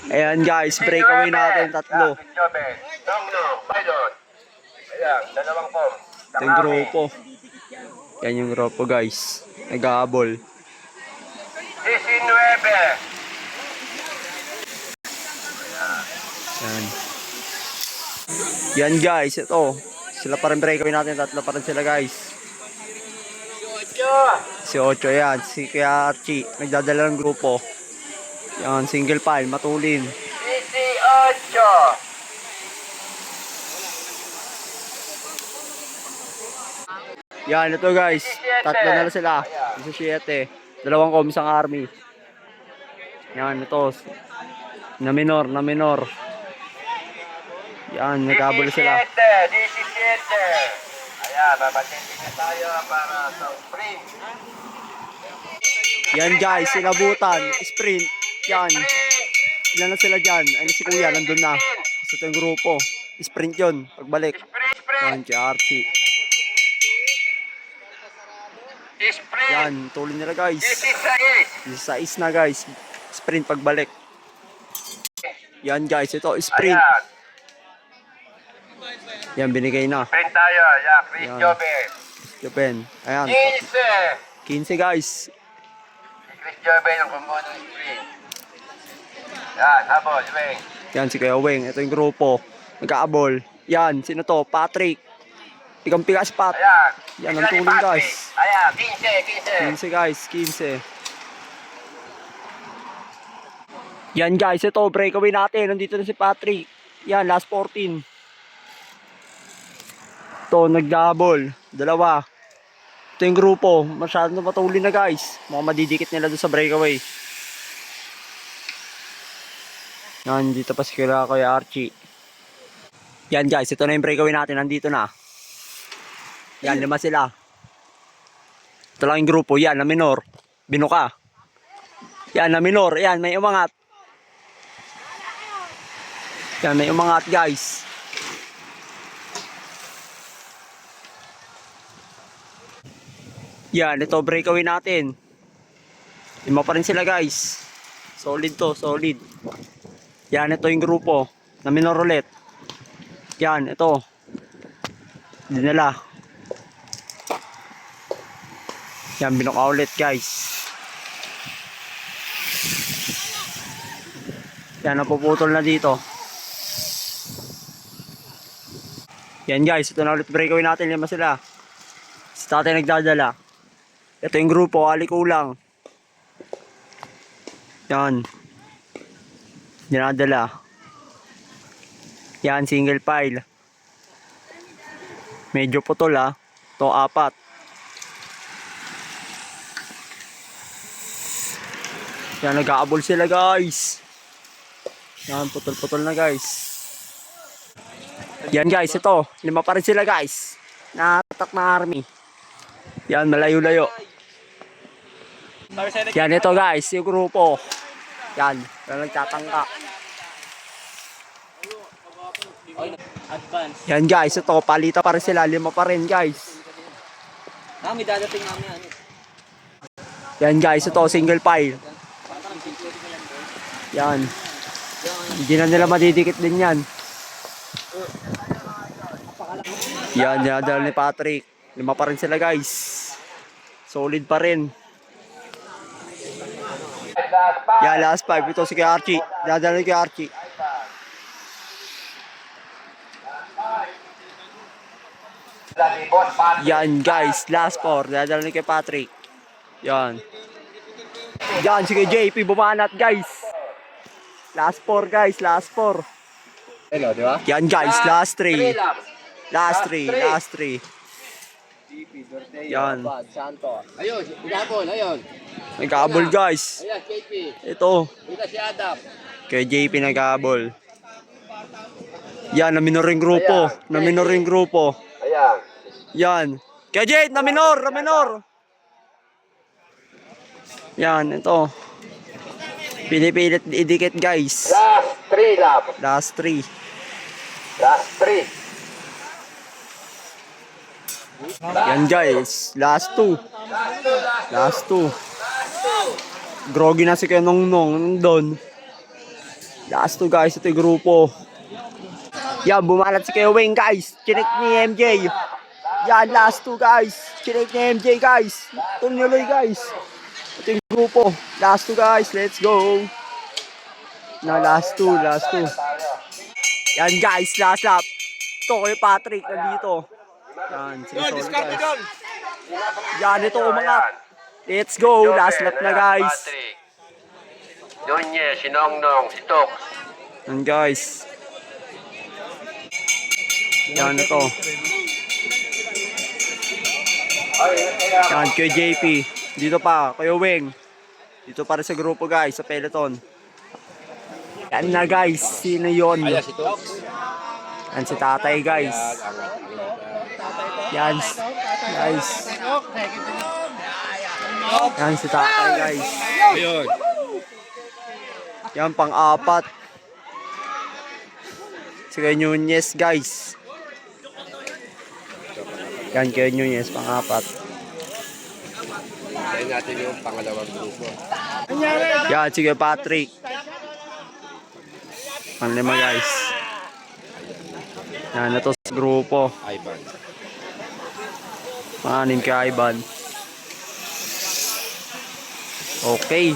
Ayan guys, breakaway natin, tatlo. Ayan, dalawang pom. Ito yung grupo. Yan yung grupo guys. Nag-aabol. 19. Yan. Yan guys, ito. Sila pa rin breakaway natin, tatlo pa rin sila guys. Si Ocho yan, si Kuya Archie, nagdadala ng grupo. Yan, single file, matulin. 18. Yan, ito guys. Tatlo na lang sila. 17. Dalawang com, isang army. Yan, ito. Na minor. Yan, nagkabol sila. 17. Ayan, babatiin na tayo para sa sprint. Yan guys, sinabutan. Sprint. Yan. Ilan na sila dyan? Ay, si Kuya, nandun na. Sa ito yung grupo. Sprint yun, pagbalik. Yan, si Archie. Sprint. Yan, tuloy nila guys. 16. 16 na guys. Sprint pagbalik. Yan guys, ito sprint. Ayan, Yan, binigay na. sprint tayo. Ayan, Chris Ayan. Joven. Japan. Ayan, 15. 15 guys. Si Chris Joven ang kumuha ng sprint. Yan, habol, Weng. Yan, si Kuya Weng. Ito yung grupo. Nagkaabol. Yan, sino to? Patrick. Pigang-pigas Pat. Ayan. Yan, ang tulong guys. Ayan, 15. 15 guys, 15. Yan guys, ito breakaway natin. Nandito na si Patrick. Yan, last 14. Ito, nagdabol. Dalawa. Ito yung grupo. Masyadong matulin na guys. Mga madidikit nila doon sa breakaway. Yan, dito pa si Kuya Archie. Yan guys, ito na yung breakaway natin. Nandito na. Yan, 5 sila. Ito lang yung grupo. Yan, na minor. Binuka. Yan, na minor. Yan, may umangat. Yan, may umangat guys. Yan, ito breakaway natin. 5 pa rin sila guys. Solid to, solid. Yan, ito yung grupo. Na minor ulit. Yan, ito. Dinala. Yan, binuka ulit guys. Yan, napuputol na dito. Yan guys, ito na ulit breakaway natin. 5 sila. Si tatay nagdadala. Ito yung grupo, alikulang. Yan. Dinadala. Yan, single file. Medyo putol ha. Ito 4. Yan, nag-aabol sila guys. Yan, putol-putol na guys. Yan guys, ito. 5 pa rin sila guys. Natatak na army. Yan, malayo-layo. Yan, ito guys, yung grupo. Yan, wala nagtatangka. Yan guys, ito, palita pa rin sila. 5 pa rin guys. Kami dadating namin ano. Yan guys, ito, single file. Yan. Hindi na nila madidikit din yan. Yan, dinadala ni Patrick. 5 pa rin sila guys. Solid pa rin. Yan, last 5. Ito si Kuya Archie. Dinadala ni Kuya Archie. Yan guys, last 4. Dinadala ni Kuya Patrick. Yan. Yan, si Kuya JP bumanat guys. Last 4 guys, last 4. Hello, di ba? Yan guys, last 3. Last 3. Yan. Santo. Ayun, pinabol, ayun. Nag-aabol guys. Ayan, KP. Ito. Ito si Adam. Kay JP nag-aabol. Yan, na minor yung grupo. Na minor yung grupo. Ayan. Yan. Kay Jade, na minor. Yan, ito. Pinipilit idikit guys. Last 3 lap. Last 3. Last 3. Yan guys, last 2. Last 2. Groggy na si Kuya Nongnong doon. Last 2 guys, ito yung grupo. Yan, bumalat si Kuya Wing guys. Chinik ni MJ. Yan, last 2 guys. Chinik ni MJ guys. Tuloy guys. Ito yung grupo. Last 2 guys, let's go. Na last 2. Yan guys, last lap. Ito Kuya Patrick, nandito. Yan, sige guys. Yan, ito umangat. Let's go, last lap na guys. Patrick. Nunez, si Nongnong, si Tox. Yan guys. Yan ito. Yan, Kuya JP. Dito pa, Kuya Wing. Dito pa rin sa grupo guys, sa peloton. Yan na guys, sino yun? Ayan si Tox. Yan si tatay guys. Yan guys. Yan si tatay guys. Ayun. Yan pang-apat. Si Kuya Nunez guys. Yan Kuya Nunez pang-apat. Ayan natin yung pangalawang grupo. Yan si Kuya Patrick. Pang-5 guys. Yan ito sa grupo. Ivan. Pang-6 kay Ivan. Okay.